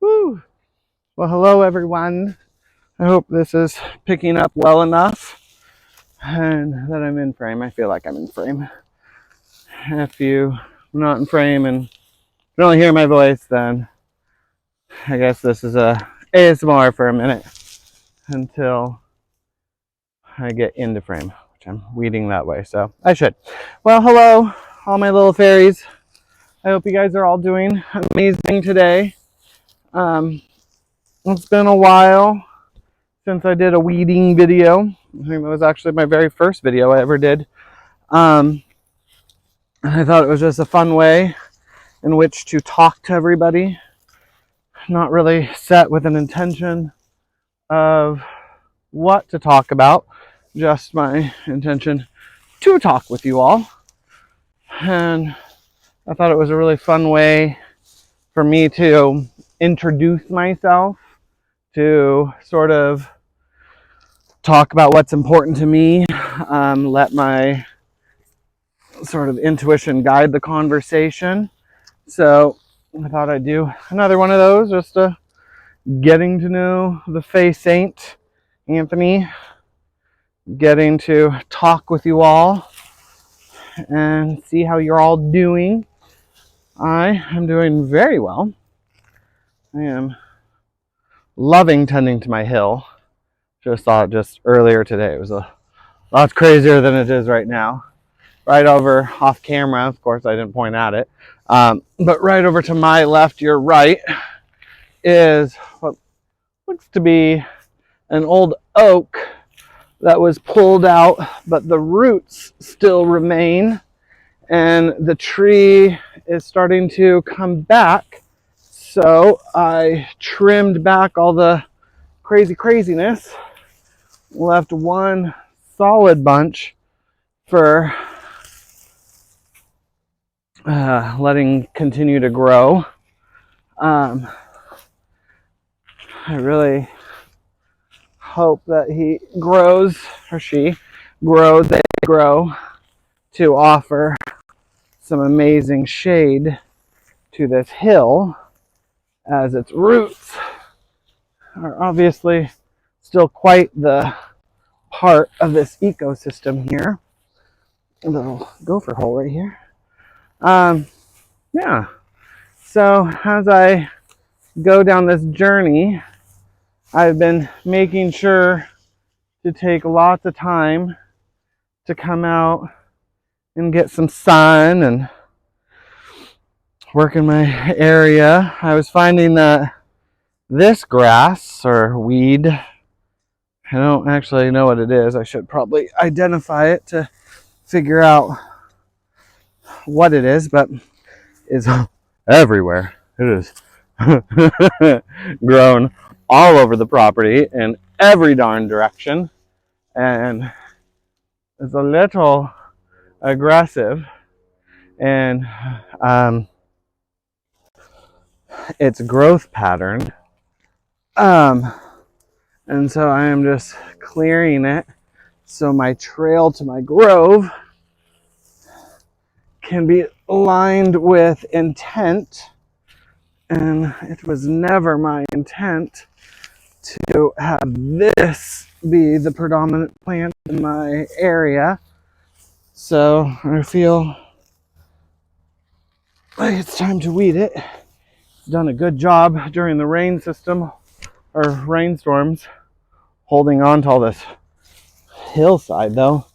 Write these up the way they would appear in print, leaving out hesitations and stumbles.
Woo. Well, hello everyone. I hope this is picking up well enough and that I'm in frame. I feel like I'm in frame. If you're not in frame and can only hear my voice, then I guess this is a ASMR for a minute until I get into frame, which I'm weeding that way, so I should. Well, hello, all my little fairies. I hope you guys are all doing amazing today. It's been a while since I did a weeding video. I think that was actually my very first video I ever did. I thought it was just a fun way in which to talk to everybody, not really set with an intention of what to talk about, just my intention to talk with you all. And I thought it was a really fun way for me to introduce myself, to sort of talk about what's important to me, let my sort of intuition guide the conversation. So I thought I'd do another one of those, just getting to know the Fae Saint, Anthony, getting to talk with you all and see how you're all doing. I am doing very well. I am loving tending to my hill. Just saw it just earlier today. It was a lot crazier than it is right now. Right over off camera, of course I didn't point at it, but right over to my left, your right, is what looks to be an old oak that was pulled out, but the roots still remain, and the tree is starting to come back. So I trimmed back all the craziness, left one solid bunch for letting continue to grow. I really hope that he grows, or she grows, they grow to offer some amazing shade to this hill, as its roots are obviously still quite the part of this ecosystem here. A little gopher hole right here. Yeah, so as I go down this journey, I've been making sure to take lots of time to come out and get some sun and work in my area. I was finding that this grass or weed, I don't actually know what it is. I should probably identify it to figure out what it is, but it's everywhere. It is grown all over the property in every darn direction, and it's a little aggressive, and its growth pattern, and so I am just clearing it so my trail to my grove can be lined with intent. And it was never my intent to have this be the predominant plant in my area. So I feel like it's time to weed it. It's done a good job during the rain system, or rainstorms, holding on to all this hillside though.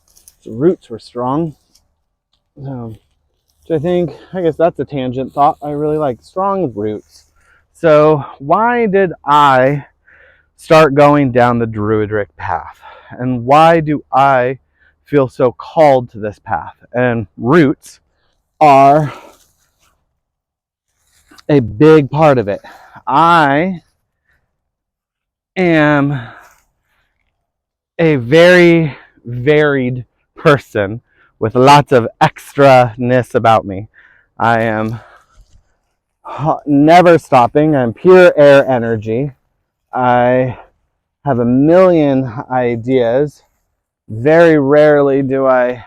The roots were strong. Which I guess that's a tangent thought. I really like strong roots. So why did I start going down the druidic path? And why do I feel so called to this path? And roots are a big part of it. I am a very varied person with lots of extra-ness about me. I am never stopping. I'm pure air energy. I have a million ideas. Very rarely do I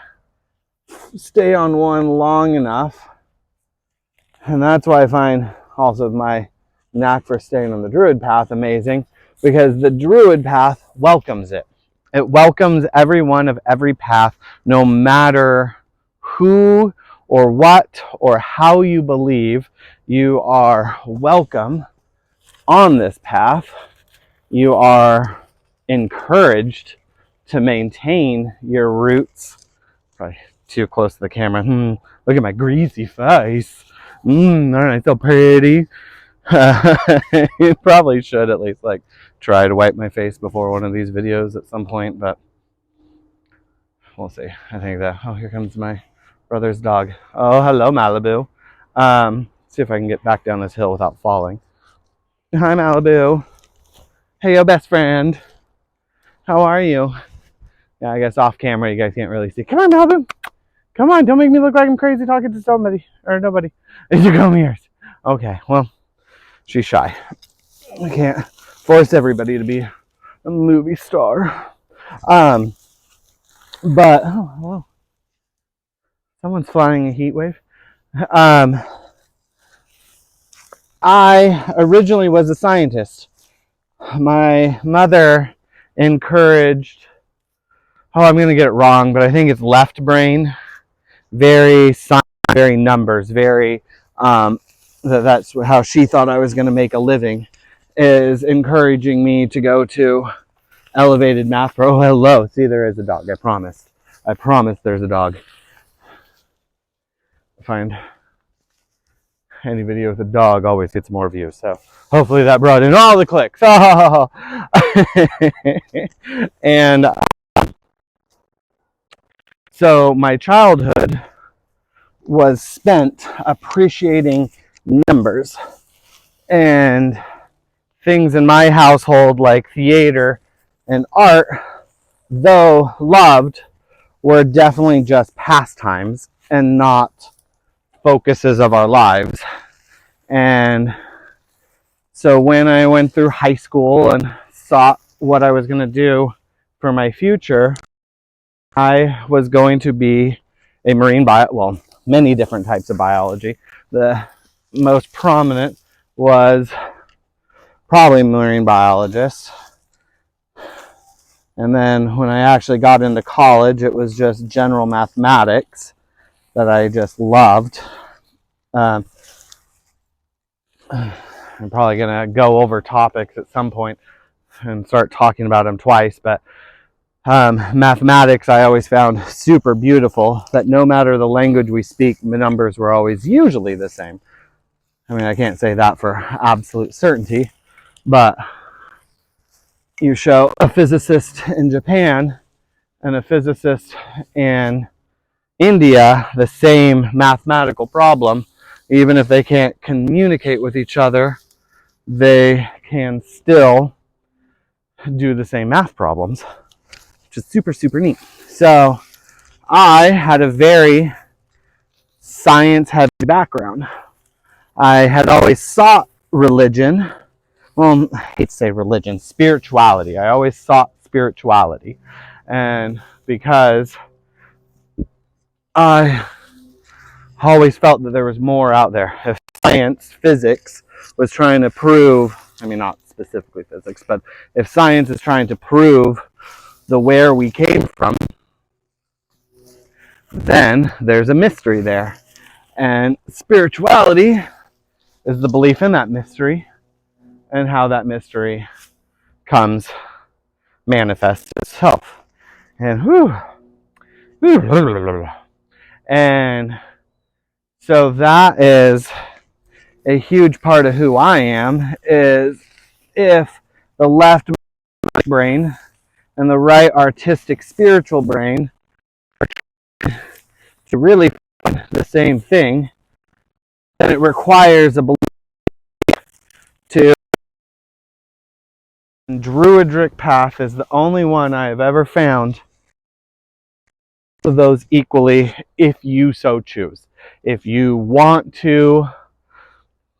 stay on one long enough. And that's why I find also my knack for staying on the Druid path amazing, because the Druid path welcomes it. It welcomes everyone of every path, no matter who or what or how you believe. You are welcome on this path. You are encouraged to maintain your roots. Probably too close to the camera. Look at my greasy face. Aren't I so pretty? You probably should at least like try to wipe my face before one of these videos at some point, but we'll see. I think that, oh, here comes my brother's dog. Oh, hello, Malibu. See if I can get back down this hill without falling. Hi, Malibu. Hey, yo, best friend. How are you? Yeah, I guess off camera you guys can't really see. Come on, Malibu. Come on, don't make me look like I'm crazy talking to somebody or nobody. You come here. Okay, well, she's shy. I can't force everybody to be a movie star. But oh, hello. Someone's flying a heat wave. I originally was a scientist. My mother encouraged, oh, I'm going to get it wrong, but I think it's left brain. Very science, very numbers, very, that's how she thought I was going to make a living, is encouraging me to go to elevated math pro. Oh, hello. See, there is a dog. I promise. I promise there's a dog. Find any video with a dog always gets more views, so hopefully that brought in all the clicks. Oh. And so my childhood was spent appreciating numbers, and things in my household like theater and art, though loved, were definitely just pastimes and not focuses of our lives. And so when I went through high school and sought what I was going to do for my future, I was going to be a marine well, many different types of biology. The most prominent was probably marine biologist. And then when I actually got into college, it was just general mathematics that I just loved. I'm probably going to go over topics at some point and start talking about them twice, but mathematics I always found super beautiful, that no matter the language we speak, the numbers were always usually the same. I mean, I can't say that for absolute certainty, but you show a physicist in Japan and a physicist in India the same mathematical problem, even if they can't communicate with each other, they can still do the same math problems, which is super, super neat. So I had a very science-heavy background. I had always sought religion. Well, I hate to say religion, spirituality. I always sought spirituality. And because I always felt that there was more out there. If science, physics, was trying to prove, I mean, not specifically physics, but if science is trying to prove the where we came from, then there's a mystery there. And spirituality is the belief in that mystery and how that mystery manifests itself. And and so that is a huge part of who I am, is if the left brain and the right artistic spiritual brain are to really find the same thing, then it requires a belief to. Druidic path is the only one I have ever found of those equally, if you so choose. If you want to,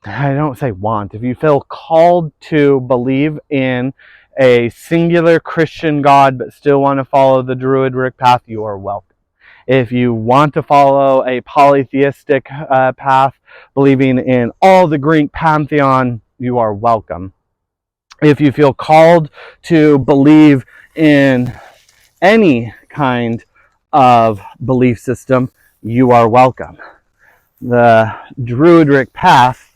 I don't say want, if you feel called to believe in a singular Christian God but still want to follow the Druidic path, you are welcome. If you want to follow a polytheistic path, believing in all the Greek pantheon, you are welcome. If you feel called to believe in any kind of belief system, you are welcome. The Druidic path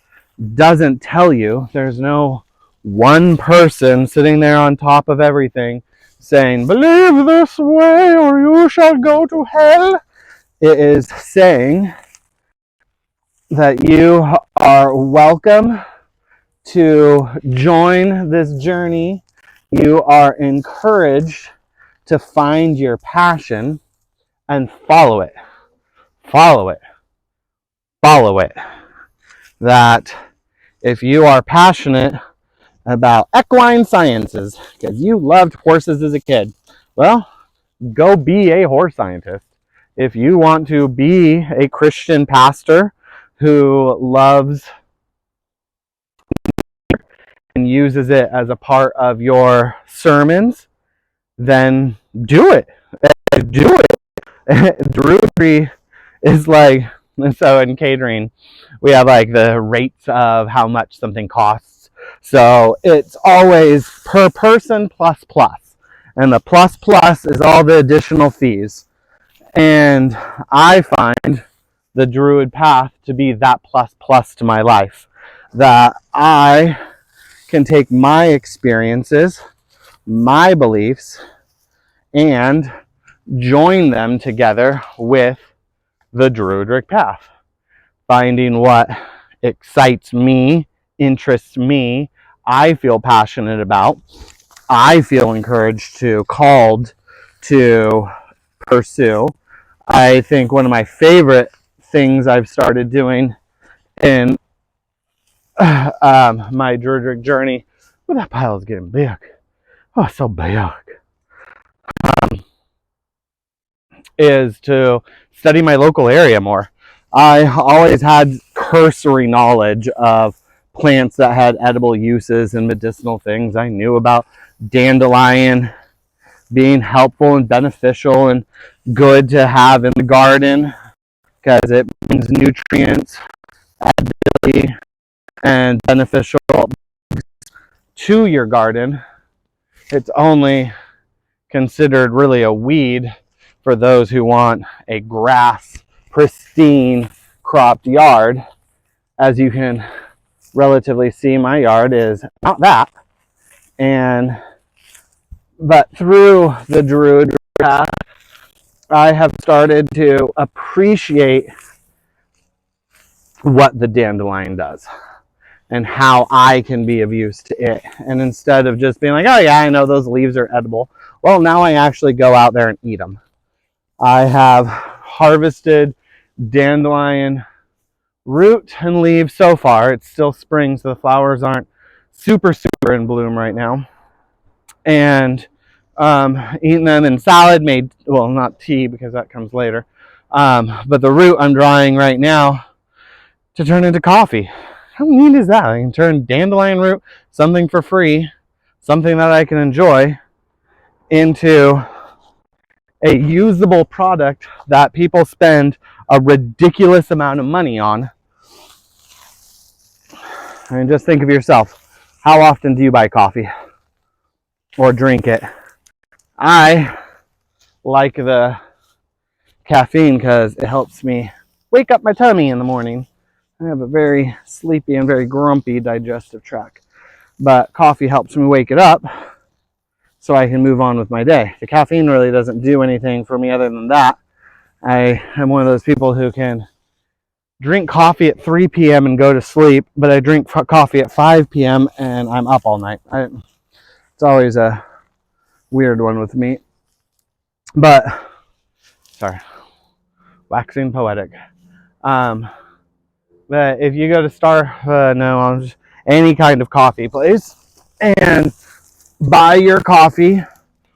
doesn't tell you, there's no one person sitting there on top of everything saying, believe this way or you shall go to hell. It is saying that you are welcome to join this journey. You are encouraged to find your passion and follow it. Follow it. Follow it. That if you are passionate about equine sciences, because you loved horses as a kid, well, go be a horse scientist. If you want to be a Christian pastor who loves and uses it as a part of your sermons, then do it. Do it. Druidry is like, so in catering, we have like the rates of how much something costs. So it's always per person plus plus. And the plus plus is all the additional fees. And I find the Druid path to be that plus plus to my life. That I can take my experiences, my beliefs, and join them together with the Druidic path. Finding what excites me, interests me, I feel passionate about, I feel encouraged to, called to pursue. I think one of my favorite things I've started doing in my Druidic journey, well, that pile is getting big. Oh, it's so big. Is to study my local area more. I always had cursory knowledge of plants that had edible uses and medicinal things. I knew about dandelion being helpful and beneficial and good to have in the garden because it brings nutrients and beneficial to your garden. It's only considered really a weed for those who want a grass, pristine, cropped yard. As you can relatively see, my yard is not that. But through the Druid path, I have started to appreciate what the dandelion does and how I can be of use to it. And instead of just being like, oh yeah, I know those leaves are edible, well, now I actually go out there and eat them. I have harvested dandelion root and leaves so far. It's still spring, so the flowers aren't super in bloom right now. And eating them in salad, made, well, not tea because that comes later. But the root I'm drying right now to turn into coffee. How neat is that? I can turn dandelion root, something for free, something that I can enjoy, into a usable product that people spend a ridiculous amount of money on. I mean, just think of yourself. How often do you buy coffee or drink it? I like the caffeine because it helps me wake up my tummy in the morning. I have a very sleepy and very grumpy digestive tract. But coffee helps me wake it up so I can move on with my day. The caffeine really doesn't do anything for me other than that. I am one of those people who can drink coffee at 3 p.m. and go to sleep, but I drink coffee at 5 p.m. and I'm up all night. It's always a weird one with me. But, sorry, waxing poetic. But if you go to any kind of coffee place and buy your coffee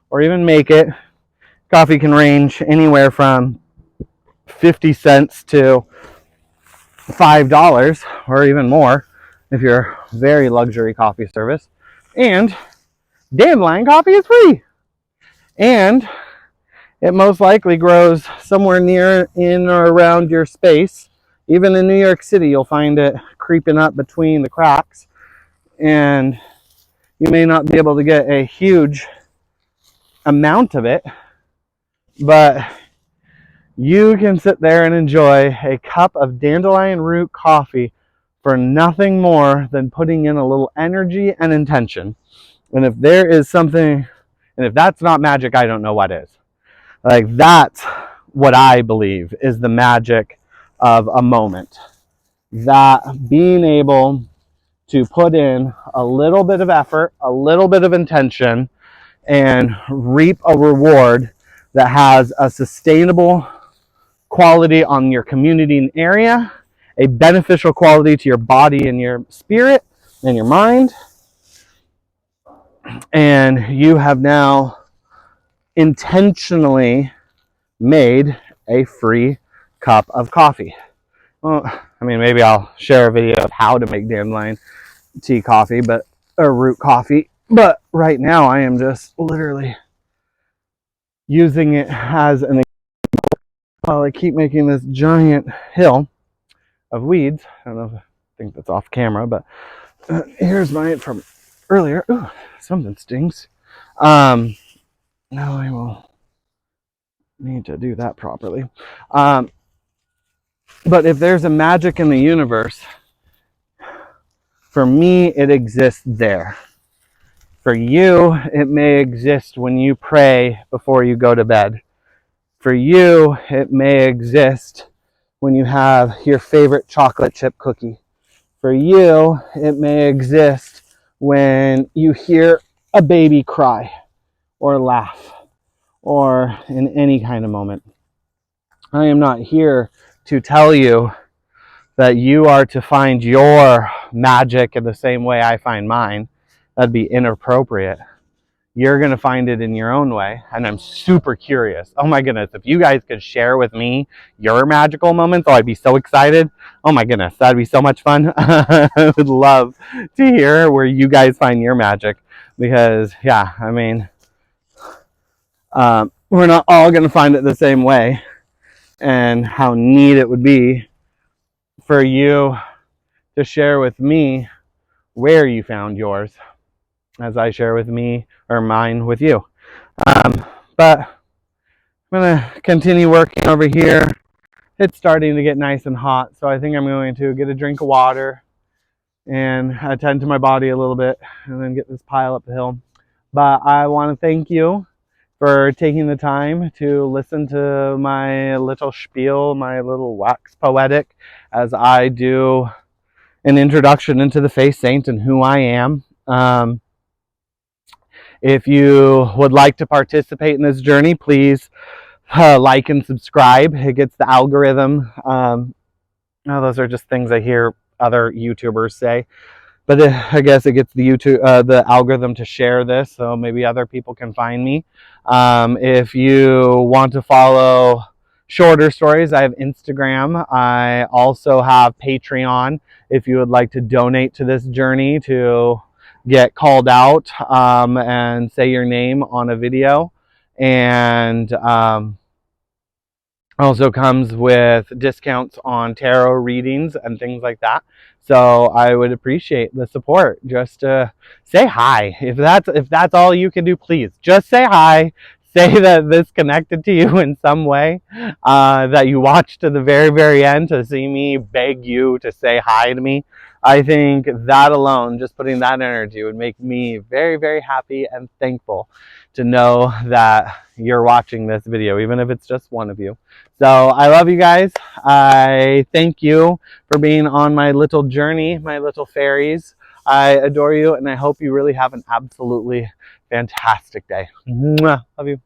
or even make it, coffee can range anywhere from 50 cents to $5 or even more if you're a very luxury coffee service. And dandelion coffee is free. And it most likely grows somewhere near, in, or around your space. Even in New York City, you'll find it creeping up between the cracks. and you may not be able to get a huge amount of it, but you can sit there and enjoy a cup of dandelion root coffee for nothing more than putting in a little energy and intention. And if there is something, and if that's not magic, I don't know what is. Like, that's what I believe is the magic of a moment. That being able to put in a little bit of effort, a little bit of intention, and reap a reward that has a sustainable quality on your community and area, a beneficial quality to your body and your spirit and your mind. And you have now intentionally made a free cup of coffee. Well, I mean, maybe I'll share a video of how to make dandelion tea coffee, or root coffee. But right now I am just literally using it as an example while I keep making this giant hill of weeds. I don't know if I think that's off camera, but here's mine from earlier. Ooh, something stings. Now I will need to do that properly. But if there's a magic in the universe, for me, it exists there. For you, it may exist when you pray before you go to bed. For you, it may exist when you have your favorite chocolate chip cookie. For you, it may exist when you hear a baby cry or laugh or in any kind of moment. I am not here to tell you that you are to find your magic in the same way I find mine. That'd be inappropriate. You're going to find it in your own way, and I'm super curious. Oh my goodness, if you guys could share with me your magical moments, I'd be so excited. Oh my goodness, that'd be so much fun. I would love to hear where you guys find your magic, because yeah, I mean, we're not all going to find it the same way, and how neat it would be for you to share with me where you found yours, as I share with me or mine with you. But I'm gonna continue working over here. It's starting to get nice and hot, so I think I'm going to get a drink of water and attend to my body a little bit and then get this pile up the hill. But I want to thank you for taking the time to listen to my little spiel, my little wax poetic, as I do an introduction into the Faith Saint and who I am. If you would like to participate in this journey, please like and subscribe. It gets the algorithm. Those are just things I hear other YouTubers say. But I guess it gets the algorithm to share this, so maybe other people can find me. If you want to follow shorter stories, I have Instagram. I also have Patreon. If you would like to donate to this journey to get called out and say your name on a video, and also comes with discounts on tarot readings and things like that. So I would appreciate the support. Just say hi. If that's all you can do, please just say hi. Say that this connected to you in some way, that you watched to the very, very end to see me beg you to say hi to me. I think that alone, just putting that energy, would make me very, very happy and thankful to know that you're watching this video, even if it's just one of you. So I love you guys. I thank you for being on my little journey, my little fairies. I adore you, and I hope you really have an absolutely fantastic day. Mwah. Love you.